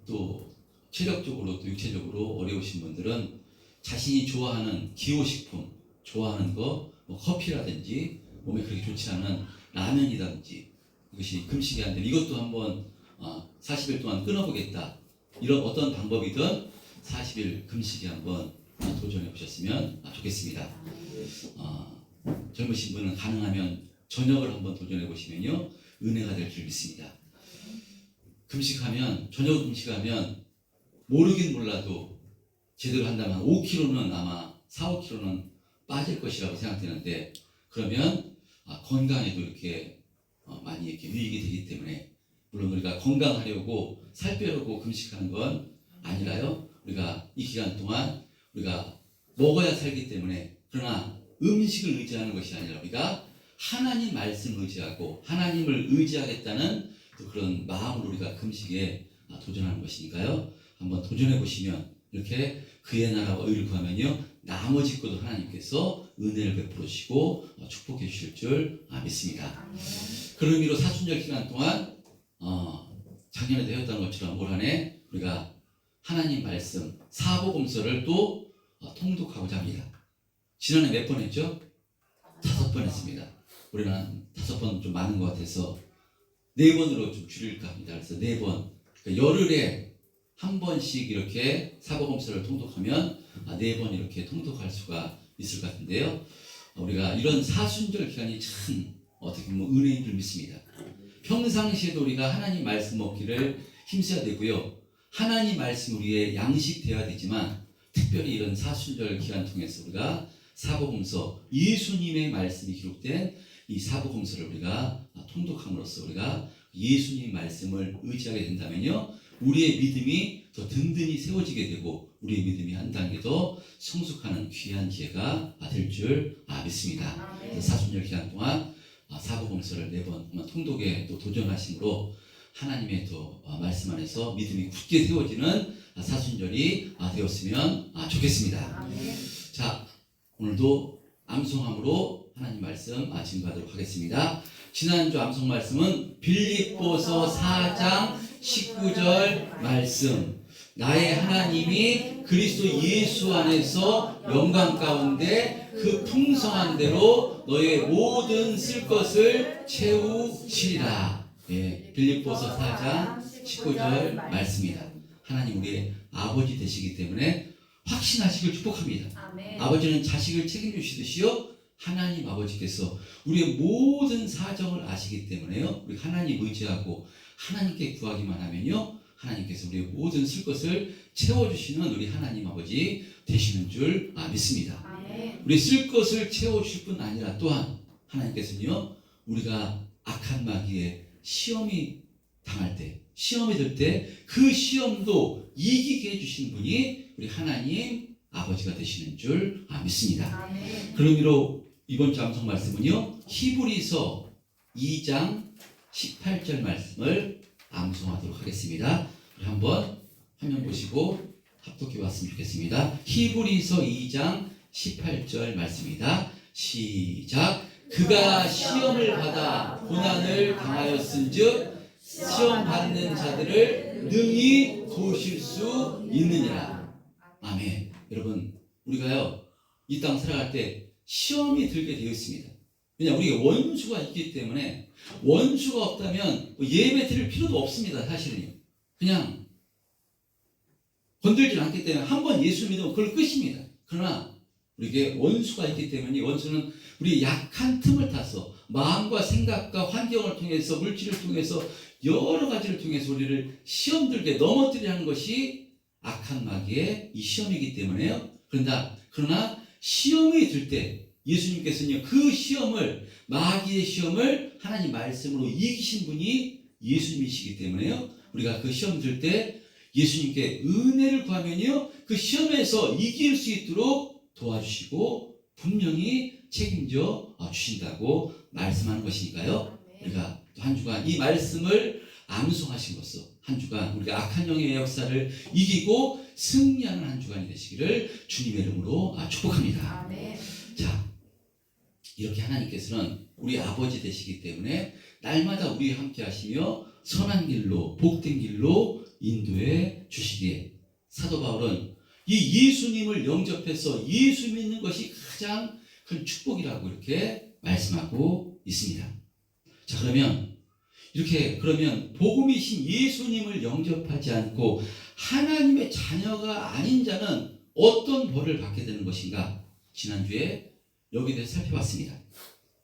또 체력적으로 또 육체적으로 어려우신 분들은 자신이 좋아하는 기호식품, 좋아하는 거, 뭐 커피라든지 몸에 그렇게 좋지 않은 라면이라든지 이것이 금식이 안 되면 이것도 한번 40일 동안 끊어보겠다. 이런 어떤 방법이든 40일 금식에 한번 도전해 보셨으면 좋겠습니다. 젊으신 분은 가능하면 저녁을 한번 도전해 보시면요 은혜가 될 줄 믿습니다. 금식하면 저녁 금식하면 모르긴 몰라도 제대로 한다면 5kg는 아마 4-5kg는 빠질 것이라고 생각되는데 그러면 건강에도 이렇게 많이 이렇게 유익이 되기 때문에 물론 우리가 건강하려고 살 빼려고 금식하는 건 아니라요. 우리가 이 기간 동안 우리가 먹어야 살기 때문에 그러나 음식을 의지하는 것이 아니라 우리가 하나님 말씀을 의지하고 하나님을 의지하겠다는 또 그런 마음으로 우리가 금식에 도전하는 것이니까요. 한번 도전해 보시면 이렇게 그의 나라와 의를 구하면요 나머지 것도 하나님께서 은혜를 베풀어 주시고 축복해 주실 줄 믿습니다. 그런 의미로 사순절 기간 동안 작년에도 했던 것처럼 올 한 해 우리가 하나님 말씀 사복음서를 또 통독하고자 합니다. 지난해 몇 번 했죠? 5번 했습니다. 우리는 한 5번 좀 많은 것 같아서 4번으로 좀 줄일까 합니다. 그래서 4번 그러니까 열흘에 한 번씩 이렇게 사복음서를 통독하면 4번 이렇게 통독할 수가 있을 것 같은데요. 우리가 이런 사순절 기간이 참 어떻게 보면 은혜인 줄 믿습니다. 평상시에도 우리가 하나님 말씀 먹기를 힘써야 되고요. 하나님 말씀 우리의 양식 되어야 되지만 특별히 이런 사순절 기간 통해서 우리가 사복음서 예수님의 말씀이 기록된 이 사복음서를 우리가 통독함으로써 우리가 예수님 말씀을 의지하게 된다면요. 우리의 믿음이 더 든든히 세워지게 되고 우리의 믿음이 한 단계 더 성숙하는 귀한 기회가 될 줄 믿습니다. 사순절 기간 동안 사복음서를 4번 통독에 또 도전하심으로 하나님의 또 말씀 안에서 믿음이 굳게 세워지는 사순절이 되었으면 좋겠습니다. 자, 오늘도 암송함으로 하나님 말씀 증거하도록 하겠습니다. 지난주 암송 말씀은 빌립보서 4장 19절 말씀. 나의 하나님이 그리스도 예수 안에서 영광 가운데 그 풍성한 대로 너의 모든 쓸 것을 채우시리라. 빌립보서 4장 19절 말씀입니다. 하나님 우리의 아버지 되시기 때문에 확신하시길 축복합니다. 아버지는 자식을 책임주시듯이요 하나님 아버지께서 우리의 모든 사정을 아시기 때문에요 우리 하나님 의지하고 하나님께 구하기만 하면요 하나님께서 우리의 모든 쓸 것을 채워주시는 우리 하나님 아버지 되시는 줄 믿습니다. 우리 쓸 것을 채워주실 뿐 아니라 또한 하나님께서는요 우리가 악한 마귀의 시험이 당할 때 시험이 들 때 그 시험도 이기게 해주시는 분이 우리 하나님 아버지가 되시는 줄 믿습니다. 그런 의미로 이번 주 암송 말씀은요 히브리서 2장 18절 말씀을 암송하도록 하겠습니다. 우리 한번 화면 보시고 합독해 왔으면 좋겠습니다. 히브리서 2장 18절 말씀입니다. 시작. 그가 시험을 받아 고난을 당하였은즉 시험 받는 자들을 능히 도우실 수 있느니라. 아멘. 여러분 우리가요 이 땅 살아갈 때 시험이 들게 되어 있습니다. 왜냐 우리가 원수가 있기 때문에 원수가 없다면 예배 드릴 필요도 없습니다. 사실은요. 그냥 건들지 않기 때문에 한번 예수 믿으면 그걸 끝입니다. 그러나 우리에게 원수가 있기 때문에 원수는 우리 약한 틈을 타서 마음과 생각과 환경을 통해서 물질을 통해서 여러 가지를 통해서 우리를 시험 들게 넘어뜨리려 하는 것이 악한 마귀의 이 시험이기 때문에요. 그러나 시험이 들 때 예수님께서는요 그 시험을 마귀의 시험을 하나님 말씀으로 이기신 분이 예수님이시기 때문에요 우리가 그 시험 들 때 예수님께 은혜를 구하면요 그 시험에서 이길 수 있도록 도와주시고 분명히 책임져 주신다고 말씀하는 것이니까요 우리가 또 한 주간 이 말씀을 암송하심으로써 한 주간 우리가 악한 영의 역사를 이기고 승리하는 한 주간이 되시기를 주님의 이름으로 축복합니다. 자, 이렇게 하나님께서는 우리 아버지 되시기 때문에 날마다 우리와 함께 하시며 선한 길로 복된 길로 인도해 주시기에 사도 바울은 이 예수님을 영접해서 예수 믿는 것이 가장 큰 축복이라고 이렇게 말씀하고 있습니다. 자, 그러면 복음이신 예수님을 영접하지 않고 하나님의 자녀가 아닌 자는 어떤 벌을 받게 되는 것인가? 지난주에 여기에 대해서 살펴봤습니다.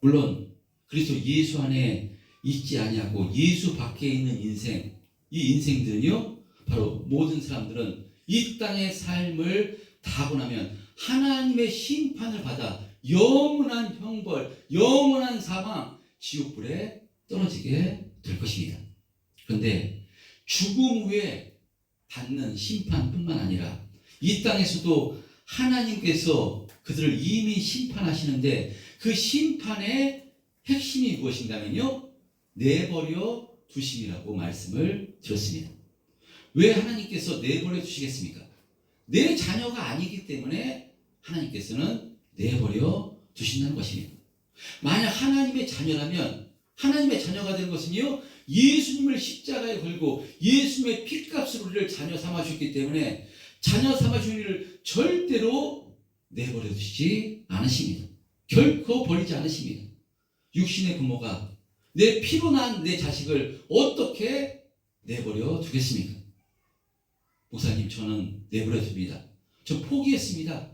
물론 그리스도 예수 안에 있지 아니하고 예수 밖에 있는 인생, 이 인생들은요, 바로 모든 사람들은 이 땅의 삶을 다 하고 나면 하나님의 심판을 받아 영원한 형벌, 영원한 사망, 지옥불에 떨어지게 될 것입니다. 그런데 죽음 후에 받는 심판뿐만 아니라 이 땅에서도 하나님께서 그들을 이미 심판하시는데 그 심판의 핵심이 무엇인가면요, 내버려 두심이라고 말씀을 드렸습니다. 왜 하나님께서 내버려 두시겠습니까? 내 자녀가 아니기 때문에 하나님께서는 내버려 두신다는 것입니다. 만약 하나님의 자녀라면, 하나님의 자녀가 되는 것은요, 예수님을 십자가에 걸고 예수님의 피값으로 우리를 자녀 삼아주셨기 때문에 자녀 삼아주신 우리를 절대로 내버려 두시지 않으십니다. 결코 버리지 않으십니다. 육신의 부모가 내 피로 난 내 자식을 어떻게 내버려 두겠습니까? 목사님, 저는 내버려 둡니다. 저 포기했습니다.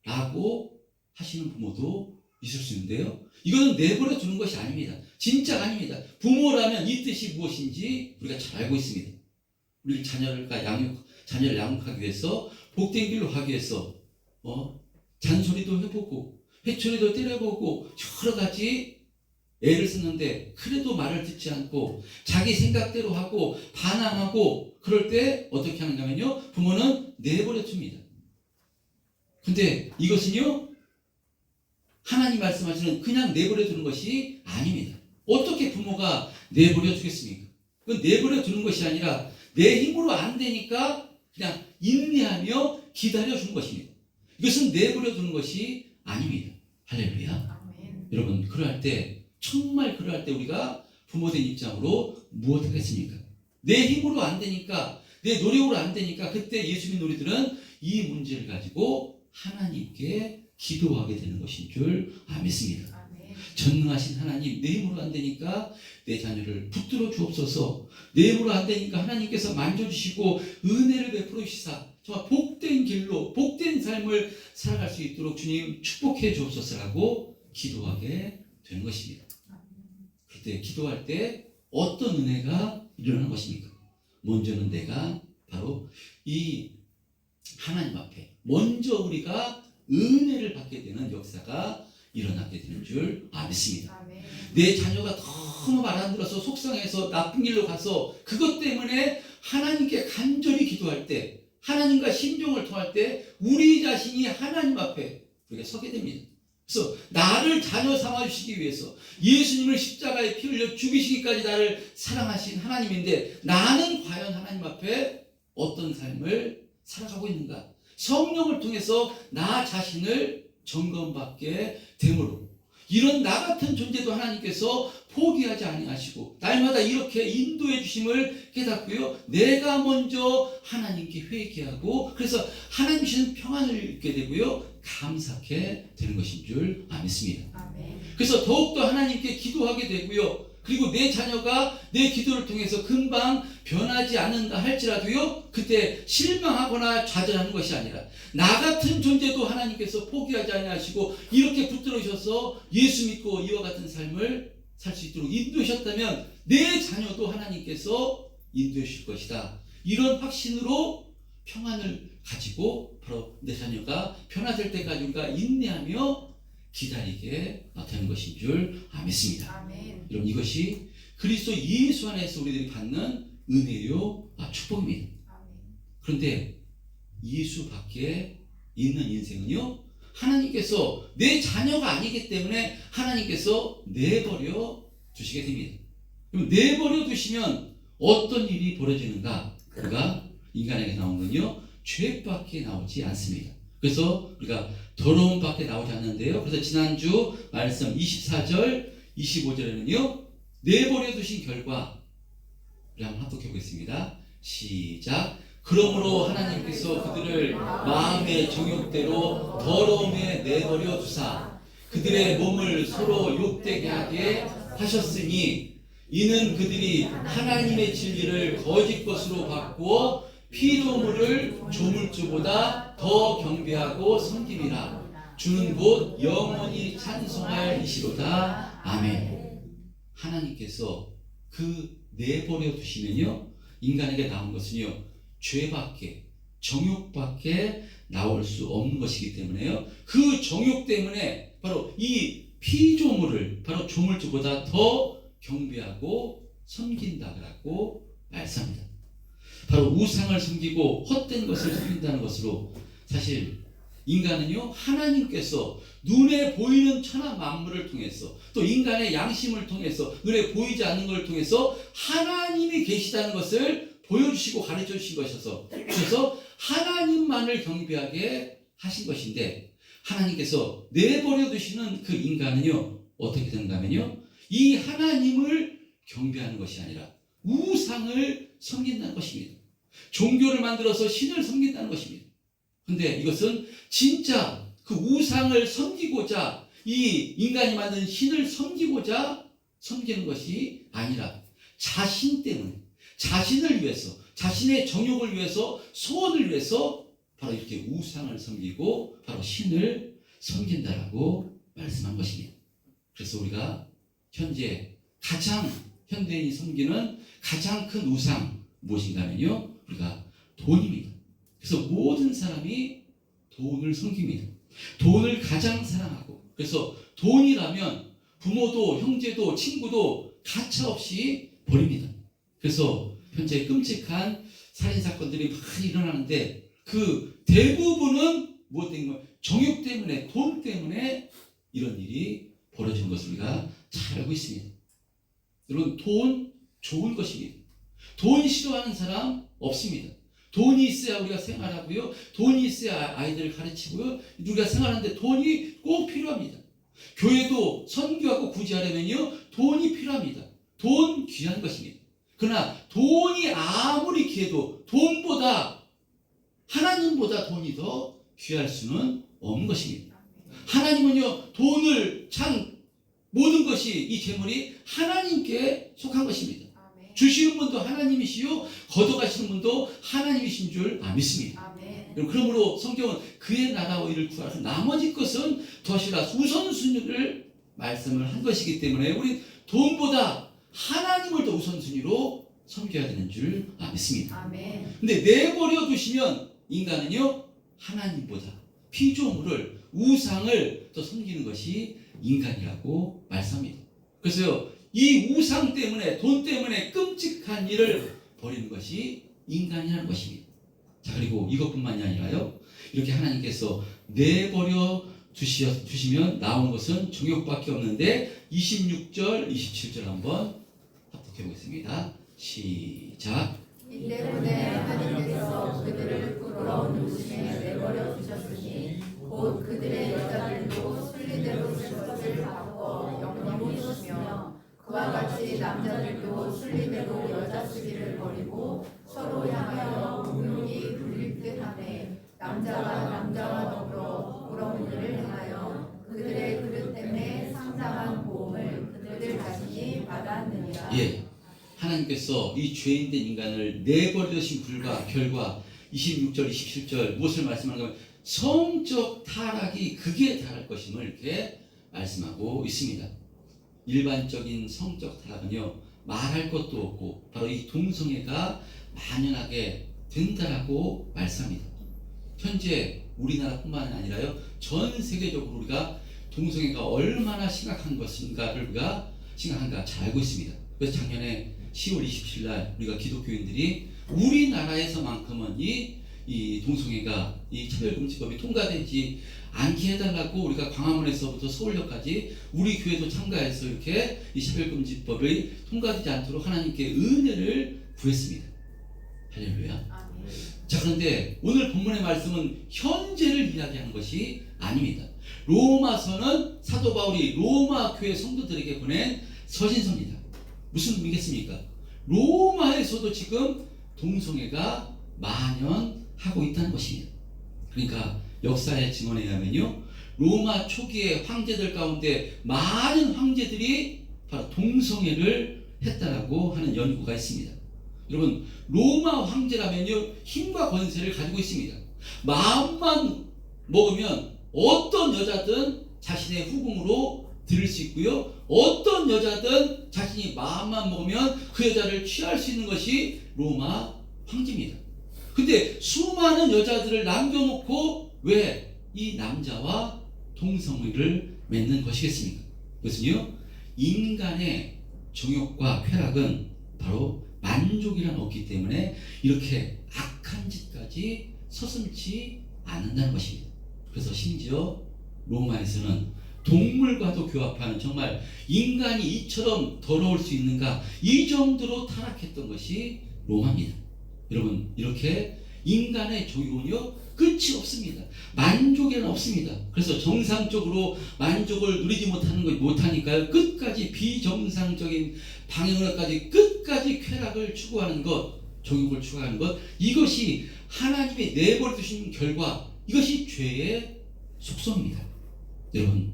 라고 하시는 부모도 있을 수 있는데요. 이거는 내버려 두는 것이 아닙니다. 진짜가 아닙니다. 부모라면 이 뜻이 무엇인지 우리가 잘 알고 있습니다. 우리 자녀를 양육하기 위해서, 복된 길로 가기 위해서 잔소리도 해보고 회초리도 때려보고 여러 가지 애를 쓰는데 그래도 말을 듣지 않고 자기 생각대로 하고 반항하고 그럴 때 어떻게 하는가 하면요, 부모는 내버려 둡니다. 근데 이것은요, 하나님 말씀하시는 그냥 내버려 두는 것이 아닙니다. 어떻게 부모가 내버려 두겠습니까? 그건 내버려 두는 것이 아니라 내 힘으로 안 되니까 그냥 인내하며 기다려 주는 것입니다. 이것은 내버려 두는 것이 아닙니다. 할렐루야. 아멘. 여러분, 정말 그러할 때 우리가 부모된 입장으로 무엇 하겠습니까? 내 힘으로 안 되니까, 내 노력으로 안 되니까 그때 예수 믿는 우리들은 이 문제를 가지고 하나님께 기도하게 되는 것인 줄 믿습니다. 아멘. 전능하신 하나님, 내 힘으로 안 되니까 내 자녀를 붙들어 주옵소서. 내 힘으로 안 되니까 하나님께서 만져주시고 은혜를 베풀어 주시사 정말 복된 길로 복된 삶을 살아갈 수 있도록 주님 축복해 주옵소서라고 기도하게 되는 것입니다. 그때 기도할 때 어떤 은혜가 일어나는 것입니까? 먼저는 내가 바로 이 하나님 앞에 먼저 우리가 은혜를 받게 되는 역사가 일어나게 되는 줄 믿습니다. 아멘. 내 자녀가 너무 말 안 들어서 속상해서 나쁜 길로 가서 그것 때문에 하나님께 간절히 기도할 때, 하나님과 심정을 통할 때 우리 자신이 하나님 앞에 우리가 서게 됩니다. 그래서 나를 자녀 삼아주시기 위해서 예수님을 십자가에 피 흘려 죽이시기까지 나를 사랑하신 하나님인데 나는 과연 하나님 앞에 어떤 삶을 살아가고 있는가? 성령을 통해서 나 자신을 점검받게 되므로 이런 나 같은 존재도 하나님께서 포기하지 아니하시고 날마다 이렇게 인도해 주심을 깨닫고요, 내가 먼저 하나님께 회개하고 그래서 하나님 주시는 평안을 얻게 되고요, 감사하게 되는 것인 줄 믿습니다. 아멘. 그래서 더욱더 하나님께 기도하게 되고요, 그리고 내 자녀가 내 기도를 통해서 금방 변하지 않는다 할지라도요, 그때 실망하거나 좌절하는 것이 아니라 나 같은 존재도 하나님께서 포기하지 아니하시고 이렇게 붙들어 주셔서 예수 믿고 이와 같은 삶을 살 수 있도록 인도하셨다면 내 자녀도 하나님께서 인도해 주실 것이다. 이런 확신으로 평안을 가지고 바로 내 자녀가 변화될 때까지 우리가 인내하며 기다리게 되는 것인 줄 믿습니다. 아멘. 여러분, 이것이 그리스도 예수 안에서 우리들이 받는 은혜요 축복입니다. 아멘. 그런데 예수 밖에 있는 인생은요, 하나님께서 내 자녀가 아니기 때문에 하나님께서 내버려 두시게 됩니다. 그럼 내버려 두시면 어떤 일이 벌어지는가? 그가 인간에게 나온 건요, 죄밖에 나오지 않습니다. 그래서 우리가 더러움 밖에 나오지 않는데요, 그래서 지난주 말씀 24절 25절에는요 내버려 두신 결과 우리 한번 합독해 보겠습니다. 시작. 그러므로 하나님께서 그들을 마음의 정욕대로 더러움에 내버려 두사 그들의 몸을 서로 욕되게 하게 하셨으니 이는 그들이 하나님의 진리를 거짓 것으로 바꾸어 피조물을 조물주보다 더 경배하고 섬김이라. 주는 곧 영원히 찬송할 이시로다. 아멘. 하나님께서 그 내버려 두시면요, 인간에게 나온 것은요, 죄밖에, 정욕밖에 나올 수 없는 것이기 때문에요, 그 정욕 때문에 바로 이 피조물을 바로 조물주보다 더 경배하고 섬긴다고 말씀합니다. 바로 우상을 섬기고 헛된 것을 섬긴다는 것으로, 사실 인간은요, 하나님께서 눈에 보이는 천하 만물을 통해서 또 인간의 양심을 통해서 눈에 보이지 않는 걸 통해서 하나님이 계시다는 것을 보여주시고 가르쳐 주신 것이어서, 그래서 하나님만을 경배하게 하신 것인데, 하나님께서 내버려 두시는 그 인간은요, 어떻게 되는가 하면요, 이 하나님을 경배하는 것이 아니라 우상을 섬긴다는 것입니다. 종교를 만들어서 신을 섬긴다는 것입니다. 근데 이것은 진짜 그 우상을 섬기고자, 이 인간이 만든 신을 섬기고자 섬기는 것이 아니라 자신 때문에, 자신을 위해서, 자신의 정욕을 위해서, 소원을 위해서 바로 이렇게 우상을 섬기고 바로 신을 섬긴다라고 말씀한 것입니다. 그래서 우리가 현재 가장 현대인이 섬기는 가장 큰 우상 무엇인가 하면요, 우리가 돈입니다. 그래서 모든 사람이 돈을 섬깁니다. 돈을 가장 사랑하고, 그래서 돈이라면 부모도 형제도 친구도 가차없이 버립니다. 그래서 현재 끔찍한 살인사건들이 많이 일어나는데 그 대부분은 무엇 때문에? 정욕 때문에, 돈 때문에 이런 일이 벌어지는 것을 우리가 잘 알고 있습니다. 여러분, 돈 좋은 것입니다. 돈 싫어하는 사람 없습니다. 돈이 있어야 우리가 생활하고요, 돈이 있어야 아이들을 가르치고요, 우리가 생활하는데 돈이 꼭 필요합니다. 교회도 선교하고 구제하려면요, 돈이 필요합니다. 돈 귀한 것입니다. 그러나 돈이 아무리 귀해도 돈보다, 하나님보다 돈이 더 귀할 수는 없는 것입니다. 하나님은요, 돈을 참 모든 것이, 이 재물이 하나님께 속한 것입니다. 주시는 분도 하나님이시요 걷어가시는 분도 하나님이신 줄 믿습니다. 그러므로 성경은 그의 나라와 의를 구하라, 나머지 것은 더하시라, 우선순위를 말씀을 한 것이기 때문에 우리 돈보다 하나님을 더 우선순위로 섬겨야 되는 줄 믿습니다. 근데 내버려 두시면 인간은요, 하나님보다 피조물을, 우상을 더 섬기는 것이 인간이라고 말씀합니다. 그래서요, 이 우상 때문에, 돈 때문에 끔찍한 일을 벌이는 것이 인간이라는 것입니다. 자, 그리고 이것뿐만이 아니라요, 이렇게 하나님께서 내버려 두시면 나오는 것은 정욕밖에 없는데 26절, 27절 한번 합독해 보겠습니다. 시작. 이 때문에 하나님께서 그들을 부끄러운 웃음에 내버려 두셨으니 곧 그들의 여자들도 순리대로 쓸 것을 바꾸어 영영히 쓰며 그와 같이 남자들도 순리대로 여자 쓰기를 버리고 서로 향하여 우욕이 불릴 듯하네. 남자가 남자와 더불어 부끄러운 일을 행하여 그들의 그릇 때문에 상당한 고음을 그들 자신이 받았느니라. 예, 하나님께서 이 죄인된 인간을 내버려 두신 결과 26절, 27절 무엇을 말씀하는가 하면 성적 타락이 극에 달할 것임을 이렇게 말씀하고 있습니다. 일반적인 성적 타락은요, 말할 것도 없고 바로 이 동성애가 만연하게 된다라고 말씀합니다. 현재 우리나라뿐만 아니라요, 전 세계적으로 우리가 동성애가 얼마나 심각한 것인가를 우리가 심각한가 잘 알고 있습니다. 그래서 작년에 10월 27일 날 우리가 기독교인들이 우리나라에서만큼은 이 동성애가, 이 차별금지법이 통과되지 않게 해달라고 우리가 광화문에서부터 서울역까지 우리 교회도 참가해서 이렇게 이 차별금지법이 통과되지 않도록 하나님께 은혜를 구했습니다. 할렐루야. 자, 그런데 오늘 본문의 말씀은 현재를 이야기하는 것이 아닙니다. 로마서는 사도 바울이 로마 교회 성도들에게 보낸 서신서입니다. 무슨 의미겠습니까? 로마에서도 지금 동성애가 만연하고 있다는 것입니다. 그러니까 역사의 증언에 의하면요, 로마 초기의 황제들 가운데 많은 황제들이 바로 동성애를 했다라고 하는 연구가 있습니다. 여러분, 로마 황제라면요, 힘과 권세를 가지고 있습니다. 마음만 먹으면 어떤 여자든 자신의 후궁으로 들을 수 있고요, 어떤 여자든 자신이 마음만 먹으면 그 여자를 취할 수 있는 것이 로마 황제입니다. 근데 수많은 여자들을 남겨놓고 왜 이 남자와 동성애를 맺는 것이겠습니까? 그것은요, 인간의 정욕과 쾌락은 바로 만족이란 없기 때문에 이렇게 악한 짓까지 서슴지 않는다는 것입니다. 그래서 심지어 로마에서는 동물과도 교합하는, 정말 인간이 이처럼 더러울 수 있는가, 이 정도로 타락했던 것이 로마입니다. 여러분, 이렇게 인간의 조용은요 끝이 없습니다. 만족에는 없습니다. 그래서 정상적으로 만족을 누리지 못하니까요, 끝까지 비정상적인 방향으로까지 끝까지 쾌락을 추구하는 것, 정욕을 추구하는 것, 이것이 하나님의 내버려 두신 결과, 이것이 죄의 속성입니다. 여러분,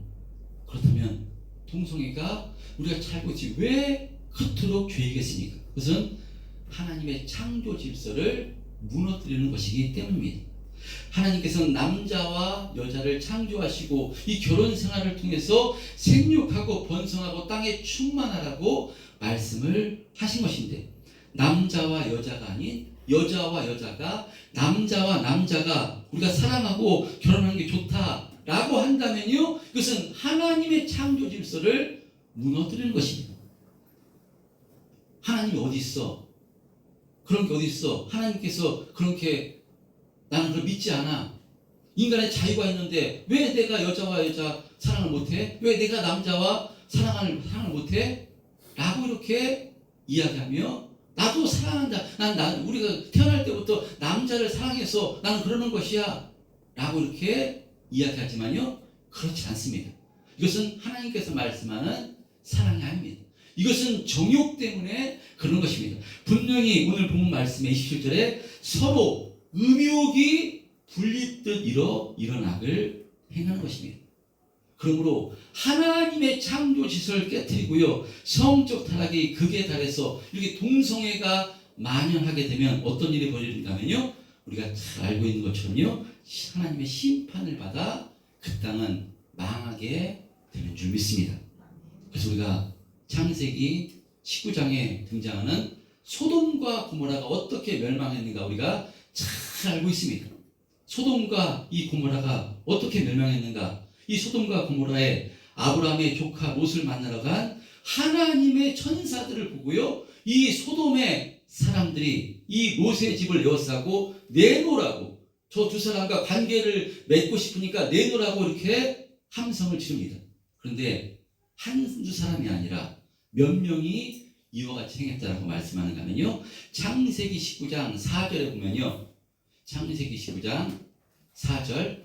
그렇다면 동성애가 우리가 살고 있지 왜 그토록 죄이겠습니까? 그것은 하나님의 창조 질서를 무너뜨리는 것이기 때문입니다. 하나님께서는 남자와 여자를 창조하시고 이 결혼 생활을 통해서 생육하고 번성하고 땅에 충만하라고 말씀을 하신 것인데, 남자와 여자가 아닌 여자와 여자가, 남자와 남자가 우리가 사랑하고 결혼하는 게 좋다라고 한다면요, 그것은 하나님의 창조 질서를 무너뜨리는 것입니다. 하나님이 어디 있어? 그런 게 어디 있어? 하나님께서 그렇게, 나는 그걸 믿지 않아. 인간의 자유가 있는데 왜 내가 여자와 여자 사랑을 못해? 왜 내가 남자와 사랑을 못해? 라고 이렇게 이야기하며, 나도 사랑한다. 우리가 태어날 때부터 남자를 사랑해서 나는 그러는 것이야. 라고 이렇게 이야기하지만요, 그렇지 않습니다. 이것은 하나님께서 말씀하는 사랑이 아닙니다. 이것은 정욕 때문에 그런 것입니다. 분명히 오늘 본문 말씀의 27절에 서로 음욕이 불리듯 이런 악을 행하는 것입니다. 그러므로 하나님의 창조 질서를 깨뜨리고요, 성적 타락이 극에 달해서 이렇게 동성애가 만연하게 되면 어떤 일이 벌어진다면요, 우리가 잘 알고 있는 것처럼요, 하나님의 심판을 받아 그 땅은 망하게 되는 줄 믿습니다. 그래서 우리가 창세기 19장에 등장하는 소돔과 고모라가 어떻게 멸망했는가 우리가 잘 알고 있습니다. 소돔과 이 고모라가 어떻게 멸망했는가, 이 소돔과 고모라에 아브라함의 조카 롯을 만나러 간 하나님의 천사들을 보고요, 이 소돔의 사람들이 이 롯의 집을 에워싸고 내놓으라고, 저 두 사람과 관계를 맺고 싶으니까 내놓으라고 이렇게 함성을 지릅니다. 그런데 한두 사람이 아니라 몇 명이 이와 같이 행했다라고 말씀하는가 하면요, 창세기 19장 4절에 보면요, 창세기 19장 4절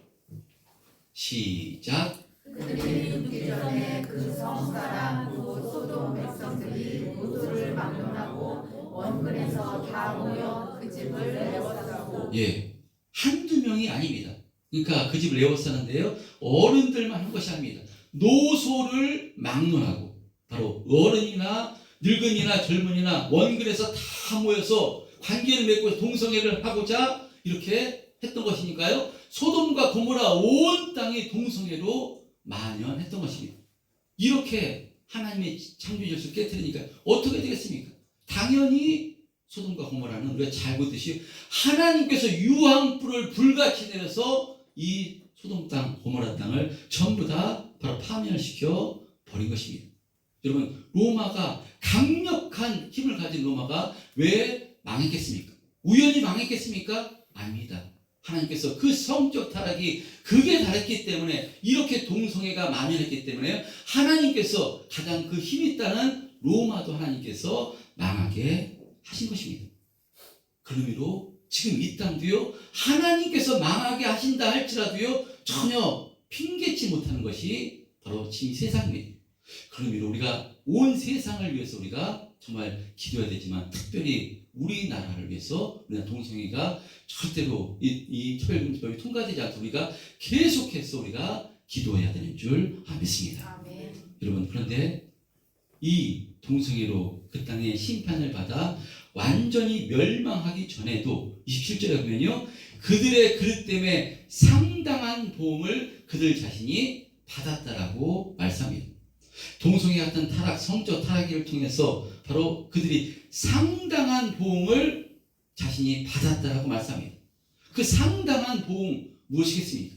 시작. 그들이 눕기 전에 그 성사람 곧 소돔 백성들이 롯을 막론하고 원근에서 다 모여 그 집을 에워싸고. 예, 한두 명이 아닙니다. 그러니까 그 집을 에워싸는데요, 어른들만 한 것이 아닙니다. 노소를 막론하고, 바로 어른이나 늙은이나 젊은이나 원근에서 다 모여서 관계를 맺고 동성애를 하고자 이렇게 했던 것이니까요, 소돔과 고모라 온 땅이 동성애로 만연했던 것입니다. 이렇게 하나님의 창조 질서를 깨뜨리니까 어떻게 되겠습니까? 당연히 소돔과 고모라는 우리가 잘 보듯이 하나님께서 유황불을 불같이 내려서 이 소돔 땅, 고모라 땅을 전부 다 바로 파멸시켜 버린 것입니다. 여러분, 로마가, 강력한 힘을 가진 로마가 왜 망했겠습니까? 우연히 망했겠습니까? 아닙니다. 하나님께서 그 성적 타락이 극에 달했기 때문에, 이렇게 동성애가 만연했기 때문에 하나님께서 가장 그 힘 있다는 로마도 하나님께서 망하게 하신 것입니다. 그런 의미로 지금 이 땅도요, 하나님께서 망하게 하신다 할지라도요, 전혀 핑계치 못하는 것이 바로 지금 세상입니다. 그런 의미로 우리가 온 세상을 위해서 우리가 정말 기도해야 되지만, 특별히 우리나라를 위해서 우리나라 동성애가 절대로 이 차별금지법이 통과되지 않도록 우리가 계속해서 우리가 기도해야 되는 줄 믿습니다. 아멘. 여러분, 그런데 이 동성애로 그 땅에 심판을 받아 완전히 멸망하기 전에도 27절에 보면요, 그들의 그릇 때문에 상당한 보응을 그들 자신이 받았다라고 말씀합니다. 동성애 같은 타락, 성적 타락을 통해서 바로 그들이 상당한 보응을 자신이 받았다라고 말씀합니다. 그 상당한 보응 무엇이겠습니까?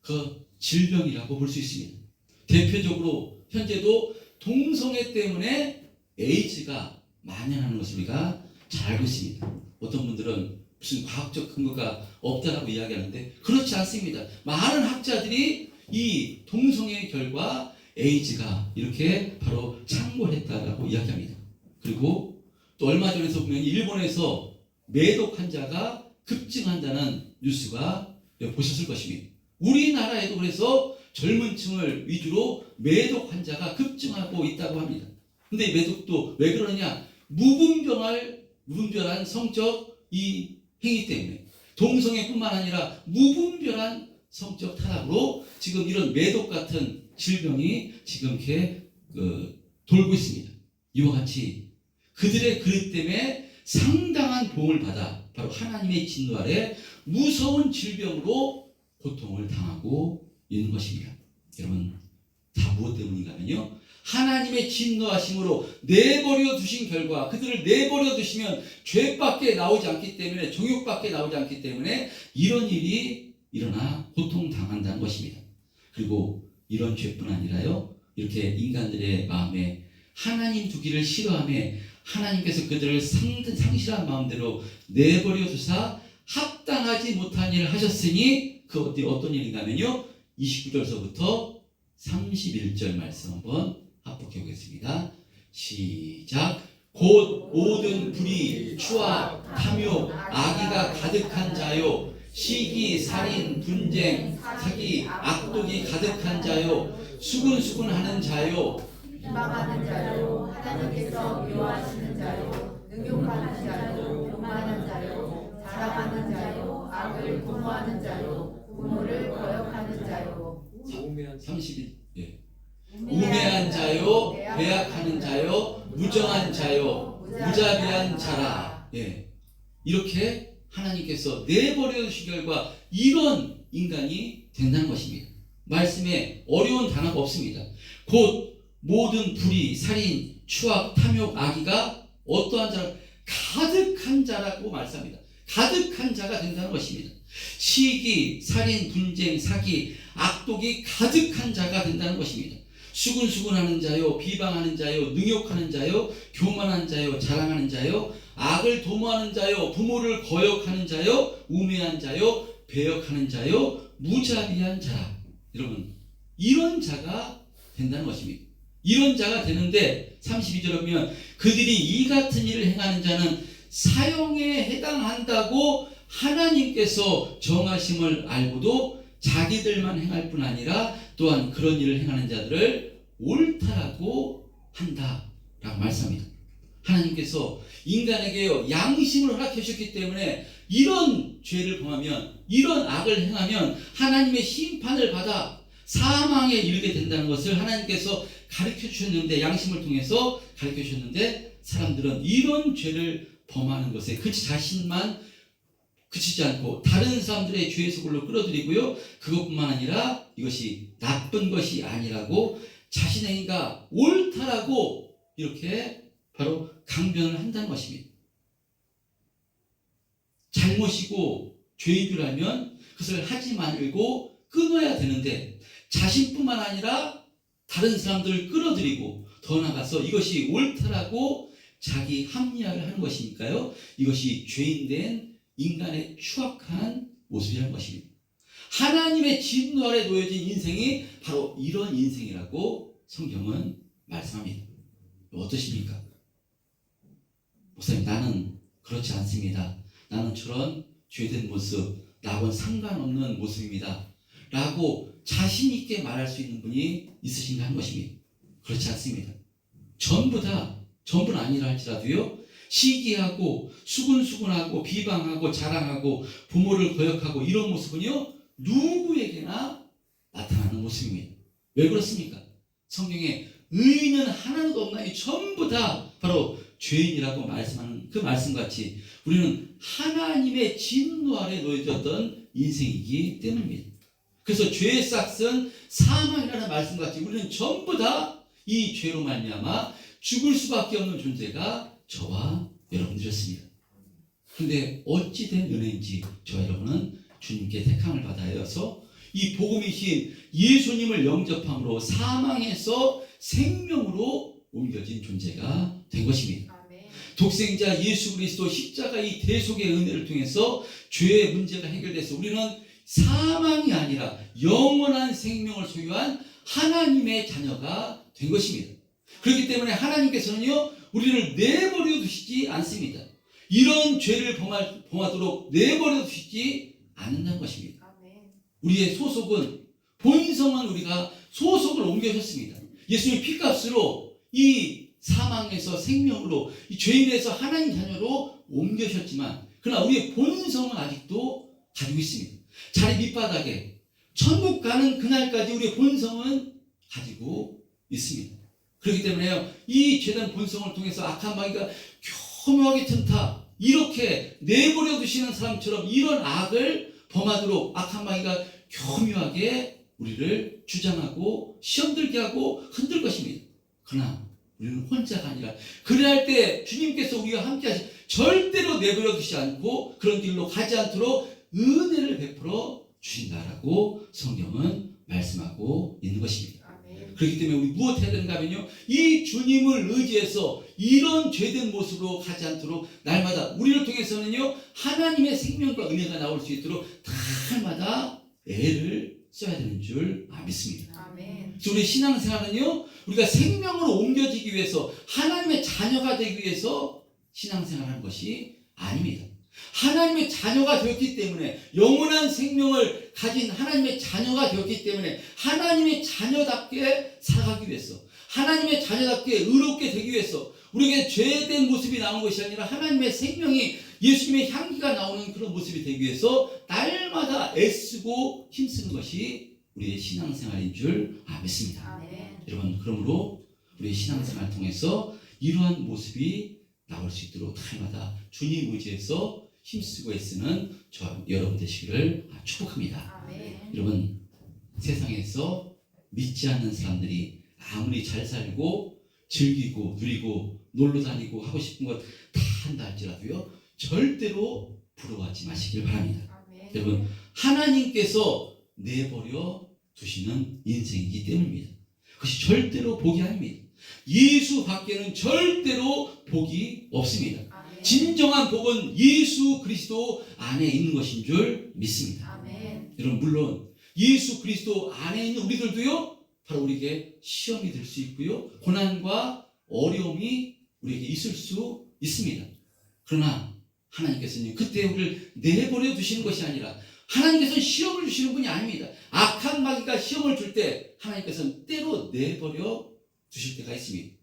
그 질병이라고 볼 수 있습니다. 대표적으로 현재도 동성애 때문에 에이즈가 만연하는 것을 우리가 잘 알고 있습니다. 어떤 분들은 무슨 과학적 근거가 없다라고 이야기하는데 그렇지 않습니다. 많은 학자들이 이 동성애 결과 에이즈가 이렇게 바로 창궐했다라고 이야기합니다. 그리고 또 얼마 전에서 보면 일본에서 매독 환자가 급증한다는 뉴스가 보셨을 것입니다. 우리나라에도 그래서 젊은 층을 위주로 매독 환자가 급증하고 있다고 합니다. 근데 이 매독도 왜 그러냐? 무분별한 성적 이 행위 때문에, 동성애뿐만 아니라 무분별한 성적 타락으로 지금 이런 매독 같은 질병이 지금 이렇게 돌고 있습니다. 이와 같이 그들의 그릇 때문에 상당한 보응을 받아 바로 하나님의 진노 아래 무서운 질병으로 고통을 당하고 있는 것입니다. 여러분, 다 무엇 때문인가 하면요, 하나님의 진노하심으로 내버려 두신 결과, 그들을 내버려 두시면 죄밖에 나오지 않기 때문에, 정욕밖에 나오지 않기 때문에 이런 일이 일어나 고통당한다는 것입니다. 그리고 이런 죄뿐 아니라요, 이렇게 인간들의 마음에 하나님 두기를 싫어하며 하나님께서 그들을 상실한 마음대로 내버려 두사 합당하지 못한 일을 하셨으니 그 어떤 일인가 하면요, 29절서부터 31절 말씀 한번 합독해 보겠습니다. 시작. 곧 모든 불의, 추악, 탐욕, 악의가 가득한 자요, 시기, 살인, 분쟁, 사기, 악독이 가득한 자요, 수군수군하는 자요, 비방하는 자요, 하나님께서 미워하시는 자요, 능욕하는 자요, 교만한 자요, 자랑하는 자요, 악을 도모하는 자요, 부모를 거역하는 자요, 31. 예. 우매한 자요, 배약하는 자요, 무정한 자요, 무자비한 자라. 예. 이렇게 하나님께서 내버려 두신 결과 이런 인간이 된다는 것입니다. 말씀에 어려운 단어가 없습니다. 곧 모든 불의, 살인, 추악, 탐욕, 악의가 어떠한 자라, 가득한 자라고 말씀합니다. 가득한 자가 된다는 것입니다. 시기, 살인, 분쟁, 사기, 악독이 가득한 자가 된다는 것입니다. 수군수군하는 자요, 비방하는 자요, 능욕하는 자요, 교만한 자요, 자랑하는 자요, 악을 도모하는 자요, 부모를 거역하는 자요, 우매한 자요, 배역하는 자요, 무자비한 자라. 여러분, 이런 자가 된다는 것입니다. 이런 자가 되는데 32절에 보면 그들이 이 같은 일을 행하는 자는 사형에 해당한다고 하나님께서 정하심을 알고도 자기들만 행할 뿐 아니라 또한 그런 일을 행하는 자들을 옳다라고 한다라고 말씀합니다. 하나님께서 인간에게 양심을 허락해 주셨기 때문에 이런 죄를 범하면, 이런 악을 행하면 하나님의 심판을 받아 사망에 이르게 된다는 것을 하나님께서 가르쳐 주셨는데, 양심을 통해서 가르쳐 주셨는데, 사람들은 이런 죄를 범하는 것에 자신만 그치지 않고 다른 사람들의 죄의 소굴로 끌어들이고요, 그것뿐만 아니라 이것이 나쁜 것이 아니라고 자신의 행위가 옳다라고 이렇게 바로 강변을 한다는 것입니다. 잘못이고 죄인 줄 알면 그것을 하지 말고 끊어야 되는데, 자신뿐만 아니라 다른 사람들을 끌어들이고 더 나아가서 이것이 옳다라고 자기 합리화를 하는 것이니까요, 이것이 죄인된 인간의 추악한 모습이라는 것입니다. 하나님의 진노 아래 놓여진 인생이 바로 이런 인생이라고 성경은 말씀합니다. 어떠십니까? 목사님, 나는 그렇지 않습니다. 나는 저런 죄된 모습, 나하고는 상관없는 모습입니다 라고 자신 있게 말할 수 있는 분이 있으신가 하는 것입니다. 그렇지 않습니다. 전부는 아니라 할지라도요, 시기하고 수근수근하고 비방하고 자랑하고 부모를 거역하고 이런 모습은요 누구에게나 나타나는 모습입니다. 왜 그렇습니까? 성경에 의인은 하나도 없나니 전부 다 바로 죄인이라고 말씀하는 그 말씀같이 우리는 하나님의 진노 아래 놓여졌던 인생이기 때문입니다. 그래서 죄의 싹은 사망이라는 말씀같이 우리는 전부 다 이 죄로 말미암아 죽을 수밖에 없는 존재가 저와 여러분들이었습니다. 그런데 어찌된 은혜인지 저와 여러분은 주님께 택함을 받아서 이 복음이신 예수님을 영접함으로 사망에서 생명으로 옮겨진 존재가 된 것입니다. 아멘. 독생자 예수 그리스도 십자가 이 대속의 은혜를 통해서 죄의 문제가 해결돼서 우리는 사망이 아니라 영원한 생명을 소유한 하나님의 자녀가 된 것입니다. 그렇기 때문에 하나님께서는요 우리를 내버려 두시지 않습니다. 이런 죄를 범하도록 내버려 두시지 않는다는 것입니다. 아멘. 우리의 소속은 본성은 우리가 소속을 옮겨졌습니다. 예수님의 피값으로 이 사망에서 생명으로 이 죄인에서 하나님 자녀로 옮겨졌지만 그러나 우리의 본성은 아직도 가지고 있습니다. 자리 밑바닥에 천국 가는 그날까지 우리의 본성은 가지고 있습니다. 그렇기 때문에요 이 죄된 본성을 통해서 악한 마귀가 교묘하게 틈타 이렇게 내버려 두시는 사람처럼 이런 악을 범하도록 악한 마귀가 교묘하게 우리를 주장하고 시험들게 하고 흔들 것입니다. 그러나 우리는 혼자가 아니라 그래야 할 때 주님께서 우리와 함께 하시 절대로 내버려 두시지 않고 그런 길로 가지 않도록 은혜를 베풀어 주신다라고 성경은 말씀하고 있는 것입니다. 아멘. 그렇기 때문에 우리 무엇 해야 되는가 하면요 이 주님을 의지해서 이런 죄된 모습으로 가지 않도록 날마다 우리를 통해서는요 하나님의 생명과 은혜가 나올 수 있도록 날마다 애를 써야 되는 줄 믿습니다. 아멘. 그래서 우리 신앙생활은요 우리가 생명으로 옮겨지기 위해서 하나님의 자녀가 되기 위해서 신앙생활하는 것이 아닙니다. 하나님의 자녀가 되었기 때문에 영원한 생명을 가진 하나님의 자녀가 되었기 때문에 하나님의 자녀답게 살아가기 위해서 하나님의 자녀답게 의롭게 되기 위해서 우리에게 죄된 모습이 나오는 것이 아니라 하나님의 생명이 예수님의 향기가 나오는 그런 모습이 되기 위해서 날마다 애쓰고 힘쓰는 것이 우리의 신앙생활인 줄 믿습니다. 아멘. 여러분 그러므로 우리의 신앙생활을 통해서 이러한 모습이 나올 수 있도록 날마다 주님 의지해서 힘쓰고 애쓰는 저 여러분 되시기를 축복합니다. 아멘. 여러분 세상에서 믿지 않는 사람들이 아무리 잘 살고 즐기고 누리고 놀러 다니고 하고 싶은 것 다 한다 할지라도요 절대로 부러워하지 마시길 바랍니다. 아멘. 여러분 하나님께서 내버려 두시는 인생이기 때문입니다. 그것이 절대로 복이 아닙니다. 예수 밖에는 절대로 복이 없습니다. 아멘. 진정한 복은 예수 그리스도 안에 있는 것인 줄 믿습니다. 아멘. 여러분 물론 예수 그리스도 안에 있는 우리들도요 바로 우리에게 시험이 될 수 있고요 고난과 어려움이 우리에게 있을 수 있습니다. 그러나 하나님께서는 그때 우리를 내버려 두시는 것이 아니라 하나님께서는 시험을 주시는 분이 아닙니다. 악한 마귀가 시험을 줄 때 하나님께서는 때로 내버려 두실 때가 있습니다.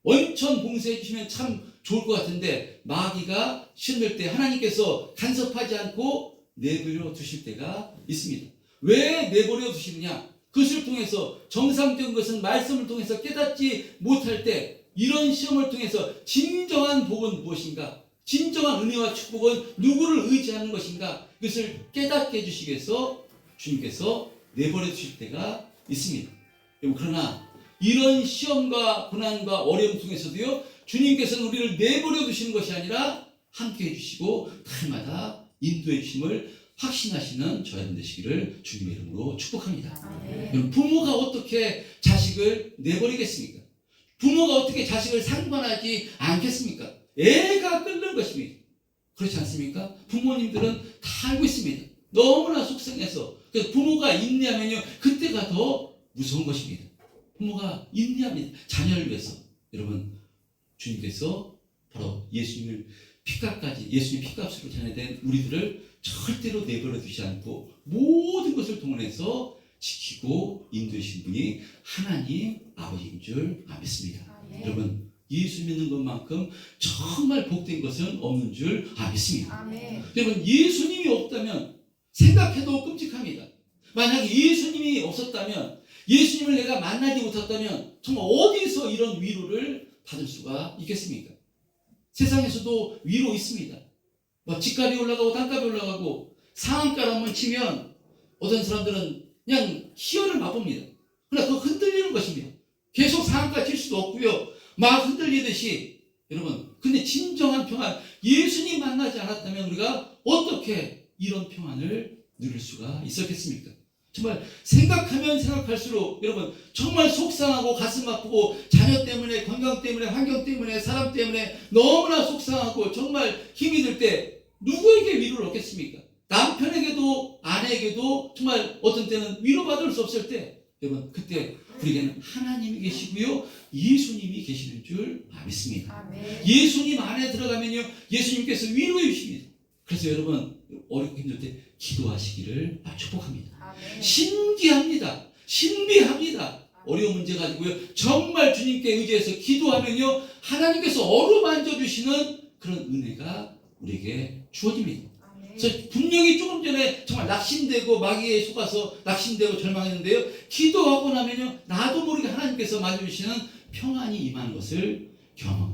원천 봉쇄해 주시면 참 좋을 것 같은데 마귀가 시험 들 때 하나님께서 간섭하지 않고 내버려 두실 때가 있습니다. 왜 내버려 두시느냐? 그것을 통해서 정상적인 것은 말씀을 통해서 깨닫지 못할 때 이런 시험을 통해서 진정한 복은 무엇인가? 진정한 은혜와 축복은 누구를 의지하는 것인가? 그것을 깨닫게 해주시기 위해서 주님께서 내버려 두실 때가 있습니다. 그러나 이런 시험과 고난과 어려움 중에서도요 주님께서는 우리를 내버려 두시는 것이 아니라 함께 해주시고 날마다 인도해 주심을 확신하시는 저 여러분 되시기를 주님의 이름으로 축복합니다. 아멘. 부모가 어떻게 자식을 내버리겠습니까? 부모가 어떻게 자식을 상관하지 않겠습니까? 애가 끓는 것입니다. 그렇지 않습니까? 부모님들은 다 알고 있습니다. 너무나 속상해서. 그래서 부모가 인내하면요 그때가 더 무서운 것입니다. 부모가 인내합니다. 자녀를 위해서. 여러분 주님께서 바로 예수님의 피값으로 자녀된 우리들을 절대로 내버려 두지 않고 모든 것을 동원해서 지키고 인도해 주신 분이 하나님 아버지인 줄 믿습니다. 아멘. 여러분 예수 믿는 것만큼 정말 복된 것은 없는 줄 믿습니다. 아멘. 여러분, 예수님이 없다면 생각해도 끔찍합니다. 만약에 예수님이 없었다면, 예수님을 내가 만나지 못했다면 정말 어디서 이런 위로를 받을 수가 있겠습니까? 세상에서도 위로 있습니다. 집값이 올라가고 땅값이 올라가고 상한가를 한번 치면 어떤 사람들은 그냥 희열을 맛봅니다. 그러나 그거 흔들리는 것입니다. 계속 상한가 칠 수도 없고요. 막 흔들리듯이. 여러분, 근데 진정한 평안, 예수님 만나지 않았다면 우리가 어떻게 이런 평안을 누릴 수가 있었겠습니까? 정말 생각하면 생각할수록 여러분 정말 속상하고 가슴 아프고 자녀 때문에, 건강 때문에, 환경 때문에, 사람 때문에 너무나 속상하고 정말 힘이 들 때 누구에게 위로를 얻겠습니까? 남편에게도 아내에게도 정말 어떤 때는 위로받을 수 없을 때 여러분 그때 우리에게는 하나님이 계시고요 예수님이 계시는 줄 믿습니다. 아멘. 예수님 안에 들어가면요 예수님께서 위로해 주십니다. 그래서 여러분 어렵고 힘들 때 기도하시기를 축복합니다. 아멘. 신기합니다. 신비합니다. 어려운 문제 가지고요 정말 주님께 의지해서 기도하면요 하나님께서 어루만져 주시는 그런 은혜가 우리에게 주어집니다. 아멘. 그래서 분명히 조금 전에 정말 낙심되고 마귀에 속아서 낙심되고 절망했는데요 기도하고 나면요 나도 모르게 하나님께서 맞아주시는 평안이 임하는 것을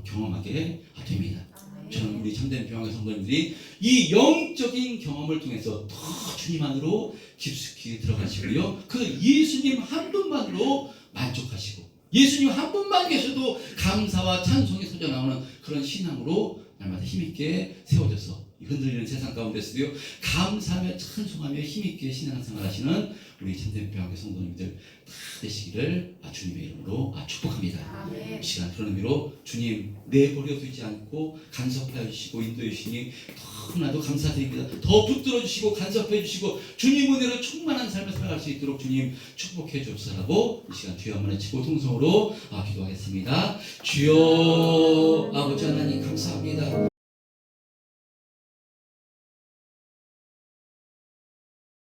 경험하게 됩니다. 아멘. 저는 우리 참된 평안의 성도님들이 이 영적인 경험을 통해서 더 주님 안으로 깊숙이 들어가시고요 그 예수님 한 분만으로 만족하시고 예수님 한 분만 계셔도 감사와 찬송이 솟아나오는 그런 신앙으로 날마다 힘있게 세워져서 흔들리는 세상 가운데서도요 감사하며 찬송하며 힘있게 신앙생활 하시는 우리 참된 평안의 성도님들 다 되시기를 주님의 이름으로 축복합니다. 아멘. 이 시간 그런 의미로 주님 내버려 두지 않고 간섭하여 주시고 인도해 주시니 너무나도 감사드립니다. 더 붙들어 주시고 간섭해 주시고 주님 은혜로 충만한 삶을 살아갈 수 있도록 주님 축복해 주옵소서라고 이 시간 주여 한번 외치고 통성으로 기도하겠습니다. 주여 아버지 하나님 감사합니다.